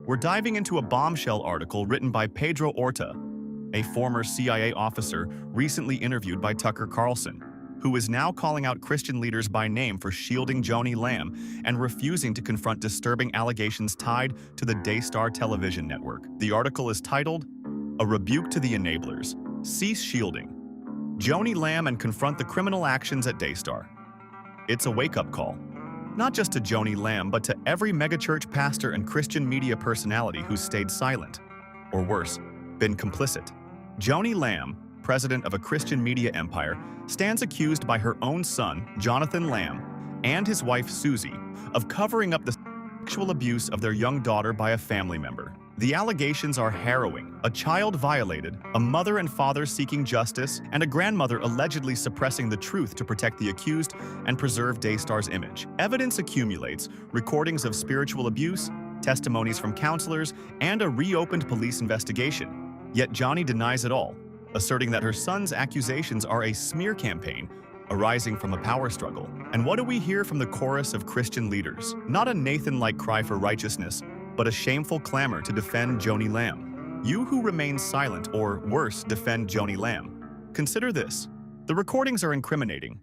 We're diving into a bombshell article written by Pedro Orta, a former CIA officer recently interviewed by Tucker Carlson, who is now calling out Christian leaders by name for shielding Joni Lamb and refusing to confront disturbing allegations tied to the Daystar television network. The article is titled, "A Rebuke to the Enablers. Cease Shielding Joni Lamb and Confront the Criminal Actions at Daystar." It's a wake-up call, not just to Joni Lamb, but to every megachurch pastor and Christian media personality who's stayed silent, or worse, been complicit. Joni Lamb, president of a Christian media empire, stands accused by her own son, Jonathan Lamb, and his wife, Susie, of covering up the sexual abuse of their young daughter by a family member. The allegations are harrowing: a child violated, a mother and father seeking justice, and a grandmother allegedly suppressing the truth to protect the accused and preserve Daystar's image. Evidence accumulates: recordings of spiritual abuse, testimonies from counselors, and a reopened police investigation. Yet Joni denies it all, asserting that her son's accusations are a smear campaign arising from a power struggle. And what do we hear from the chorus of Christian leaders? Not a Nathan-like cry for righteousness, but a shameful clamor to defend Joni Lamb. You who remain silent, or worse, defend Joni Lamb, consider this. The recordings are incriminating.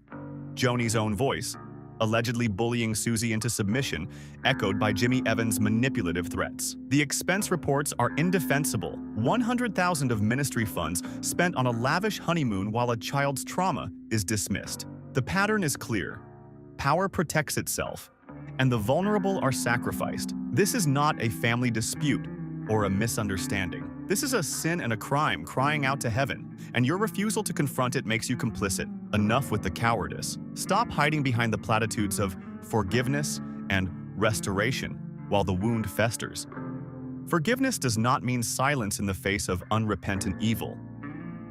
Joni's own voice, allegedly bullying Susie into submission, echoed by Jimmy Evans' manipulative threats. The expense reports are indefensible: $100,000 of ministry funds spent on a lavish honeymoon while a child's trauma is dismissed. The pattern is clear. Power protects itself, and the vulnerable are sacrificed. This is not a family dispute or a misunderstanding. This is a sin and a crime crying out to heaven, and your refusal to confront it makes you complicit. Enough with the cowardice. Stop hiding behind the platitudes of forgiveness and restoration while the wound festers. Forgiveness does not mean silence in the face of unrepentant evil.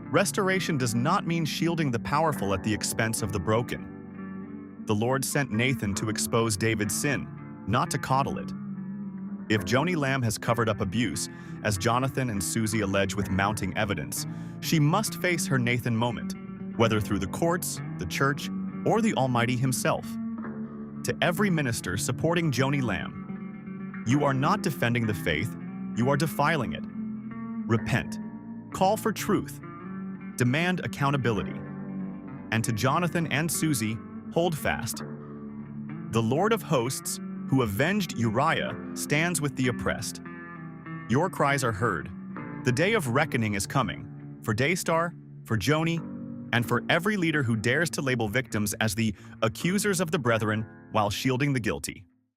Restoration does not mean shielding the powerful at the expense of the broken. The Lord sent Nathan to expose David's sin, not to coddle it. If Joni Lamb has covered up abuse, as Jonathan and Susie allege with mounting evidence, she must face her Nathan moment, whether through the courts, the church, or the Almighty himself. To every minister supporting Joni Lamb, you are not defending the faith, you are defiling it. Repent. Call for truth. Demand accountability. And to Jonathan and Susie, hold fast. The Lord of hosts, who avenged Uriah, stands with the oppressed. Your cries are heard. The day of reckoning is coming, for Daystar, for Joni, and for every leader who dares to label victims as the accusers of the brethren while shielding the guilty.